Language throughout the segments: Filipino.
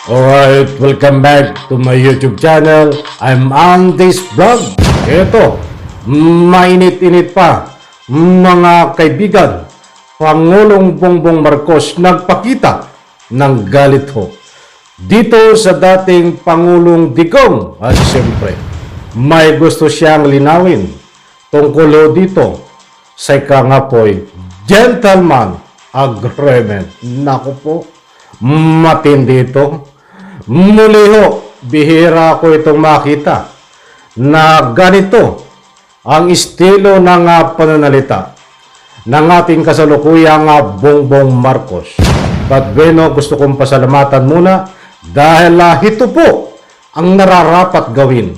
Alright, welcome back to my YouTube channel. I'm Andy's Vlog. Ito, mainit-init pa. Mga kaibigan, Pangulong Bongbong Marcos nagpakita ng galit ho dito sa dating Pangulong Digong. At siyempre, may gusto siyang linawin tungkol ho dito sa nga po'y gentleman agreement. Naku po, matindi ito. Muli ho, bihira ko itong makita na ganito ang estilo ng pananalita ng ating kasalukuyang Bongbong Marcos. But bueno, gusto kong pasalamatan muna dahil ito po ang nararapat gawin.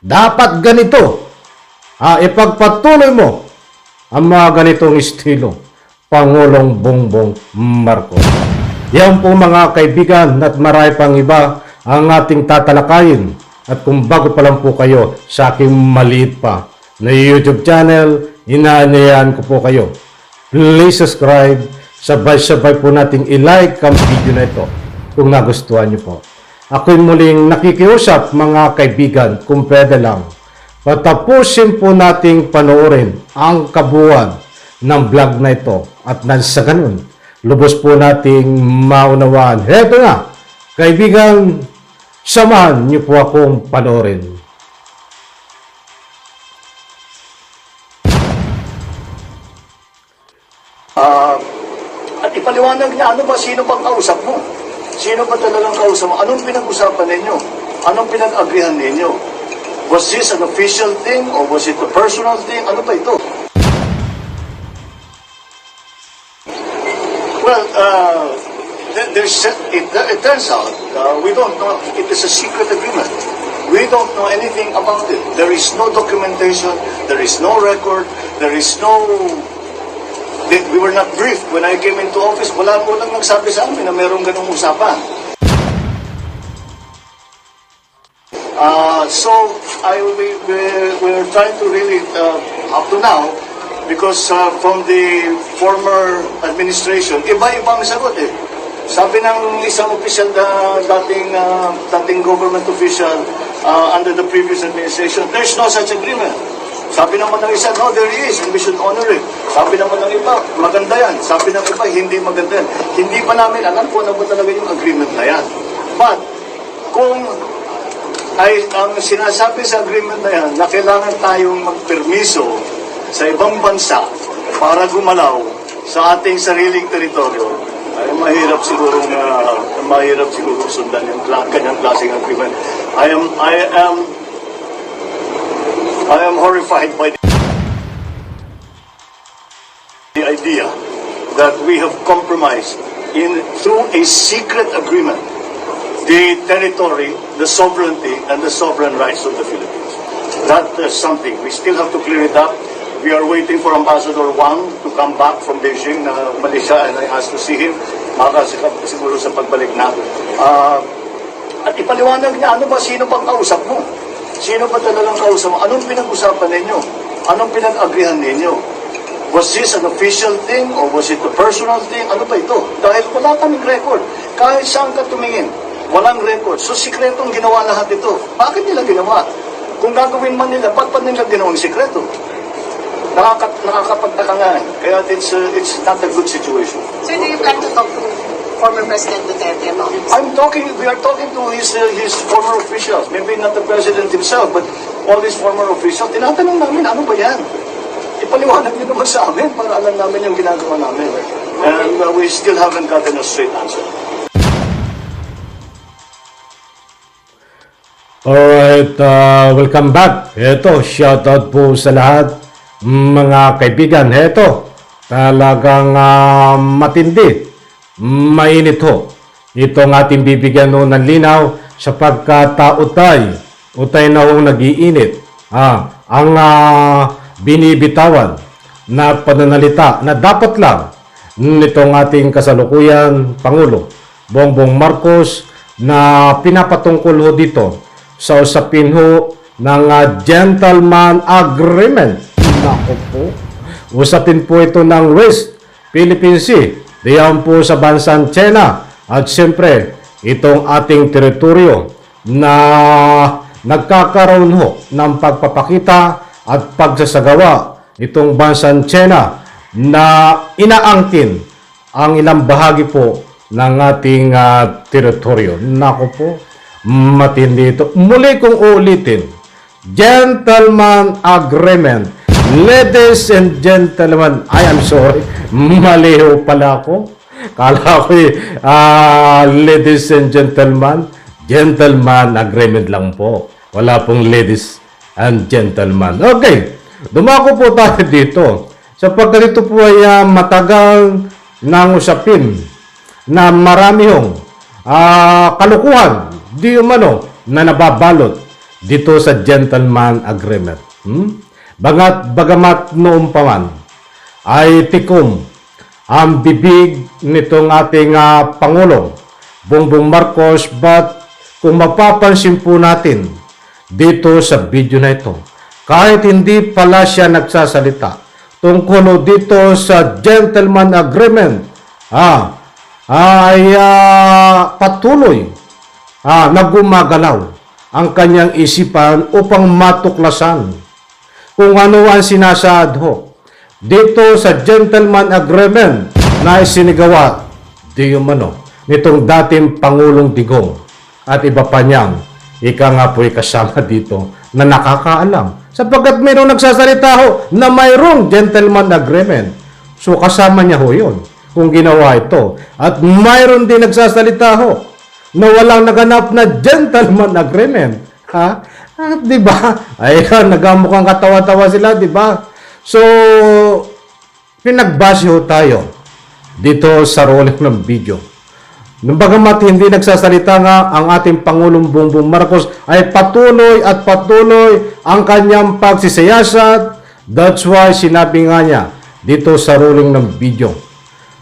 Dapat ganito. Ipagpatuloy mo ang mga ganitong estilo, Pangulong Bongbong Marcos. Yan po mga kaibigan at marami pang iba ang ating tatalakayin. At kung bago pa lang po kayo sa aking maliit pa na YouTube channel, inaanayan ko po kayo. Please subscribe, sabay-sabay po nating i-like ang video na ito kung nagustuhan niyo po. Ako'y muling nakikiusap mga kaibigan kung pwede lang. Patapusin po nating panoorin ang kabuuan ng vlog na ito at nang sa ganun, lubos po nating maunawaan. Heto na, kaibigan, samahan niyo po akong panoorin. At ipaliwanag niya, ano ba, sino bang kausap mo? Sino ba talagang kausap mo? Anong pinag-usapan ninyo? Anong pinag-agrihan ninyo? Was this an official thing or was it a personal thing? Ano ba ito? Well, it turns out we don't know. It is a secret agreement. We don't know anything about it. There is no documentation. There is no record. There is no. We were not briefed when I came into office. Wala lang nagsabi sa amin na mayroong ganung usapan. So we're trying to really up to now. Because from the former administration, iba-ibang sagot eh. Sabi ng isang official, dating government official under the previous administration, there's no such agreement. Sabi naman ng isa, no, there is, and we should honor it. Sabi naman ng iba, maganda yan. Sabi ng iba, hindi maganda yan. Hindi pa namin alam kung ano ba talaga yung agreement na yan. But, kung ay ang sinasabi sa agreement na yan, na kailangan tayong magpermiso sa ibang bansa para gumalaw sa ating sariling teritoryo, ay mahirap siguro sundan yung kanyang klaseng agreement. I am horrified by the idea that we have compromised through a secret agreement the territory, the sovereignty, and the sovereign rights of the Philippines. That is something we still have to clear it up. We are waiting for Ambassador Wang to come back from Beijing, Malaysia, and I asked to see him. Siguro sa pagbalik na. At ipaliwanag niya, ano ba, sino bang kausap mo? Sino ba talagang kausap mo? Anong pinag-usapan ninyo? Anong pinag-agrihan ninyo? Was this an official thing or was it a personal thing? Ano ba ito? Dahil wala kaming record. Kahit saan ka tumingin, walang record. So, sikretong ginawa lahat ito. Bakit nila ginawa? Kung gagawin man nila, ba't pa nila ginawang sikreto? Nakakapagtaka nga eh. Kaya it's not a good situation. Sir, do you plan to talk to former President Duterte about this? We are talking to his former officials. Maybe not the President himself, but all his former officials. Tinatanong namin, ano ba yan? Ipaliwanag niyo naman sa amin para alam namin yung ginagawa namin. And we still haven't gotten a straight answer. Alright, welcome back. Ito, shoutout po sa lahat. Mga kaibigan, heto, talagang matindi, mainit ho. Ito ang ating bibigyan ho ng linaw sapagkat utay na hong nag-iinit. Ang binibitawan na pananalita na dapat lang nitong ating kasalukuyan Pangulo Bongbong Marcos na pinapatungkol ho dito sa usapin ho ng gentleman agreement. Nako po, usapin po ito ng West Philippine Sea, diyan po sa bansang China. At siyempre, itong ating teritoryo na nagkakaroon ho ng pagpapakita at pagsasagawa itong bansang China na inaangkin ang ilang bahagi po ng ating teritoryo. Nako po, matindi ito. Muli kong uulitin, gentleman agreement. Ladies and gentlemen, I am sorry, mali ho pala ako. Kala ko ladies and gentlemen, gentleman agreement lang po. Wala pong ladies and gentlemen. Okay, dumako po tayo dito. Sapagkat ito po ay matagal nang usapin na marami hong kalukuhan, di umano, na nababalot dito sa gentleman agreement. Bagamat noong paman ay tikom ang bibig nitong ating Pangulo Bongbong Marcos, but kung mapapansin po natin dito sa video na ito, kahit hindi pala siya nagsasalita tungkol dito sa gentleman agreement, ay patuloy na gumagalaw ang kanyang isipan upang matuklasan kung ano ang sinasaad ho dito sa gentleman agreement na isinigawa di umano nitong dating Pangulong Digong at iba pa niyang ika nga po'y kasama dito na nakakaalam sapagkat mayroong nagsasalita ho na mayroong gentleman agreement. So kasama niya ho yun kung ginawa ito. At mayroon din nagsasalita ho na walang naganap na gentleman agreement. Di ba? Ayun, nagamukhang katawa-tawa sila, di ba? So, pinagbase ho tayo dito sa rolling ng video. Nung bagamat hindi nagsasalita nga ang ating Pangulong Bongbong Marcos ay patuloy at patuloy ang kanyang pagsisiyasat. That's why sinabi nga niya dito sa rolling ng video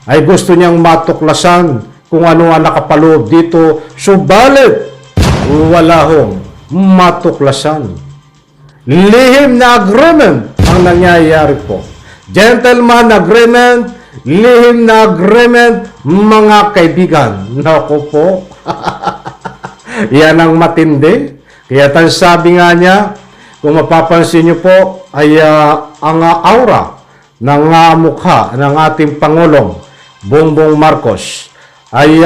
ay gusto niyang matuklasan kung ano ang nakapaloob dito. Subalit, wala hong matuklasan. Lihim na agreement ang nangyayari po. Gentleman agreement, lihim na agreement, mga kaibigan. Naku po. Yan ang matindi. Kaya sabi nga niya, kung mapapansin niyo po, ay ang aura ng mukha ng ating Pangulong Bongbong Marcos ay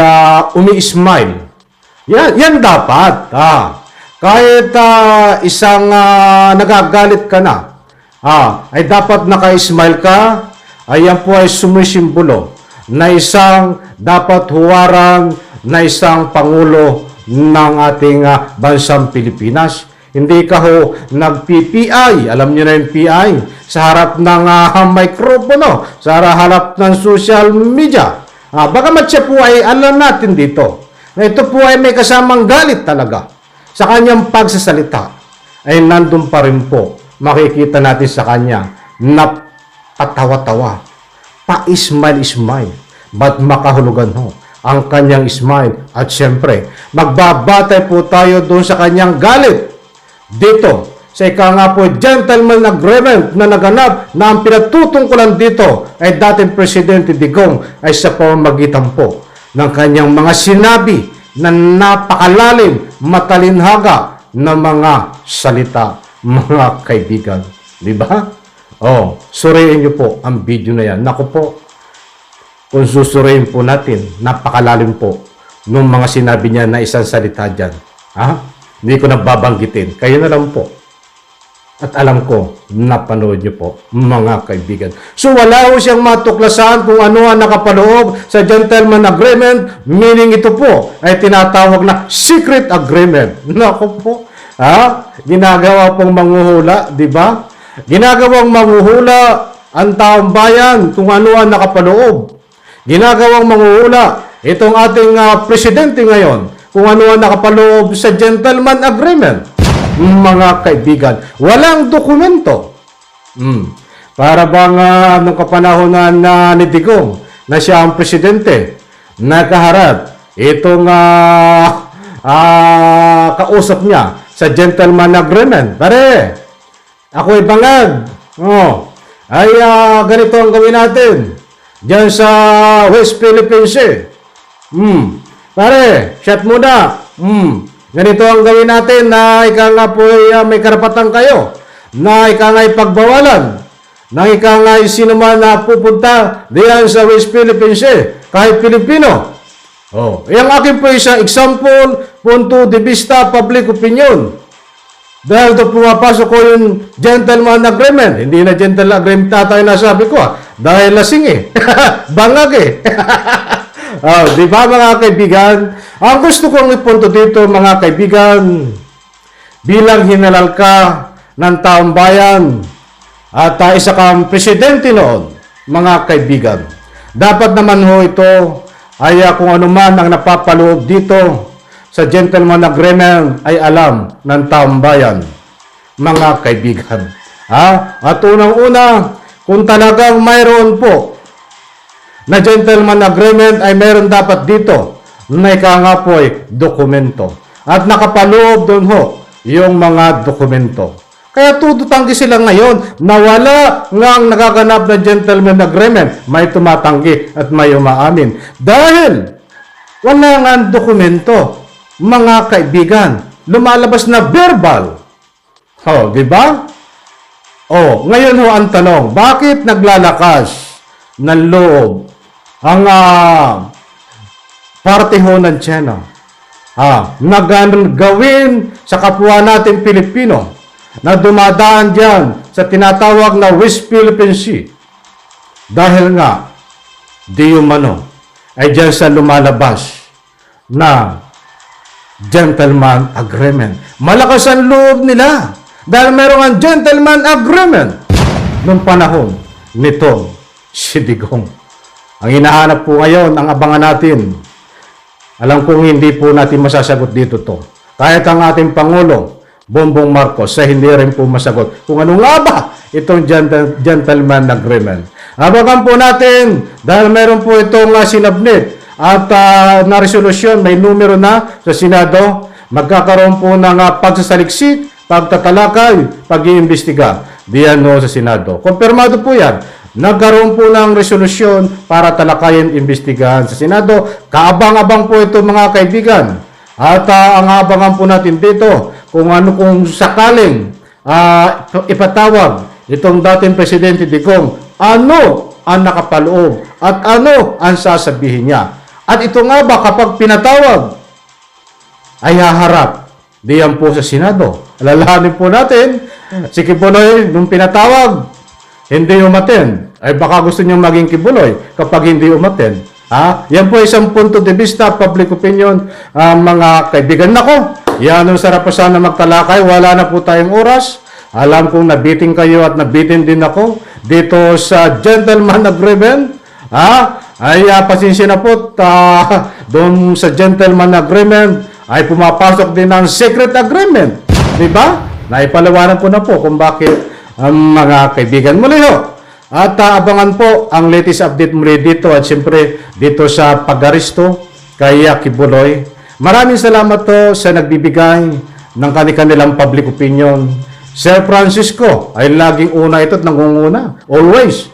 umi-smile. Yan dapat. Kahit isang nagagalit ka na, ay dapat naka-smile ka, ay yan po ay sumisimbolo na isang dapat huwaran na isang Pangulo ng ating bansang Pilipinas. Hindi ka ho nag-PPI, alam niyo na yung PI, sa harap ng mikropono, sa harap ng social media. Bagamat siya po ay alam natin dito, na ito po ay may kasamang galit talaga. Sa kanyang pagsasalita, ay nandun pa rin po, makikita natin sa kanya na patawa-tawa, pa-smile-smile, ba't makahulugan ho ang kanyang smile. At syempre, magbabatay po tayo doon sa kanyang galit. Dito, sa ika nga po, gentleman agreement na naganap na ang pinatutungkulan dito ay dating Presidente Digong ay sa pamamagitan po ng kanyang mga sinabi na napakalalim, matalinhaga na mga salita, mga kaibigan. Di ba? Suriin niyo po ang video na yan. Naku po, kung susuriin po natin, napakalalim po nung mga sinabi niya na isang salita dyan. Hindi ko nababanggitin. Kayo na lang po. At alam ko, napanood niyo po, mga kaibigan. So wala ho siyang matuklasan kung ano ang nakapaloob sa gentleman agreement, meaning ito po ay tinatawag na secret agreement. Naku po, ginagawa pong manghuhula, di ba? Ginagawang manghuhula ang taong bayan kung ano ang nakapaloob. Ginagawang manghuhula itong ating presidente ngayon kung ano ang nakapaloob sa gentleman agreement. Mga kaibigan, walang dokumento. Para bang nung kapanahonan ni Digong na siya ang presidente, nakaharap itong kausap niya sa gentleman agreement. Pare, ako'y bangag. Ganito ang gawin natin dyan sa West Philippines. Pare, shot muna. Ganito ang gawin natin na ika nga po may karapatan kayo. Na ika nga ipagbawalan. Na ika nga sino man na pupunta diyan sa West Philippines kahit Pilipino. Yung akin po isang example, punto de vista, public opinion. Dahil ito pumapasok ko yung gentleman agreement. Hindi na gentleman agreement tayo nasabi ko dahil lasing Bangag di ba mga kaibigan? Ang gusto kong ipunto dito mga kaibigan, bilang hinalal ka ng taong bayan at isa kang presidente noon, mga kaibigan, dapat naman ho ito ay kung ano man ang napapaloob dito sa gentleman agreement ay alam ng taong bayan, mga kaibigan. At unang-una, kung talagang mayroon po na gentleman agreement ay mayroon dapat dito na ika nga po ay dokumento. At nakapaloob doon ho yung mga dokumento. Kaya tututanggi sila ngayon na wala nga ang nagaganap na gentleman agreement. May tumatanggi at may umaamin. Dahil wala nga ang dokumento, mga kaibigan. Lumalabas na verbal. Di ba? Ngayon ho ang tanong, bakit naglalakas ng loob ang parte ho ng China na gawin sa kapwa natin Pilipino na dumadaan dyan sa tinatawag na West Philippine Sea dahil nga di umano ay dyan sa lumalabas na gentleman agreement. Malakas ang loob nila dahil meron ang gentleman agreement noong panahon nito si Digong. Ang hinahanap po ngayon, ang abangan natin. Alam kong hindi po natin masasagot dito to. Kahit ang ating Pangulo, Bongbong Marcos, ay hindi rin po masagot kung ano nga ba itong gentleman agreement. Abangan po natin dahil meron po itong sinabnit at na resolusyon, may numero na sa Senado. Magkakaroon po ng pagsasaliksik, pagtatalakay, pag-iimbestiga diyan sa Senado. Kumpirmado po yan. Nagkaroon po ng resolusyon para talakayin, imbestigahan sa Senado. Kaabang-abang po ito mga kaibigan. At ang abangan po natin dito kung sakaling ipatawag itong dating Presidente Digong, ano ang nakapaloob at ano ang sasabihin niya. At ito nga ba kapag pinatawag ay haharap diyan po sa Senado. Alalahanin po natin, si Kibuloy nung pinatawag, hindi umaten. Ay baka gusto niyong maging Kibuloy kapag hindi umaten. Yan po isang punto de vista, public opinion, mga kaibigan. Nako, yan ang sarap pa sana magtalakay. Wala na po tayong oras. Alam kong nabitin kayo at nabitin din ako dito sa gentleman agreement. Ay pasensya na po. Doon sa gentleman agreement ay pumapasok din ang secret agreement. Diba? Naipalawanan ko na po kung bakit mga kaibigan. Muli ho. At abangan po ang latest update muli dito at siyempre dito sa pag-aristo kay Kibuloy. Maraming salamat po sa nagbibigay ng kanilang public opinion. Sir Francisco ay laging una ito at nangunguna. Always.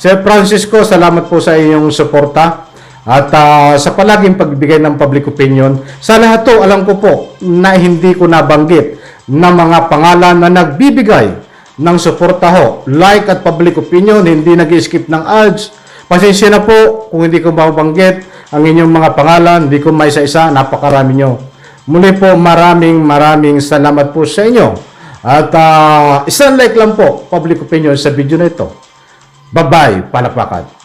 Sir Francisco, salamat po sa inyong suporta at sa palaging pagbibigay ng public opinion. Sa lahat to, alam ko po na hindi ko nabanggit na mga pangalan na nagbibigay ng suporta ho, like at public opinion, hindi nag-skip ng ads. Pasensya na po kung hindi ko mabanggit ang inyong mga pangalan, hindi ko maisa-isa, napakarami nyo. Muli po, maraming salamat po sa inyo. At isang like lang po, public opinion sa video na ito. Bye-bye, palapakan.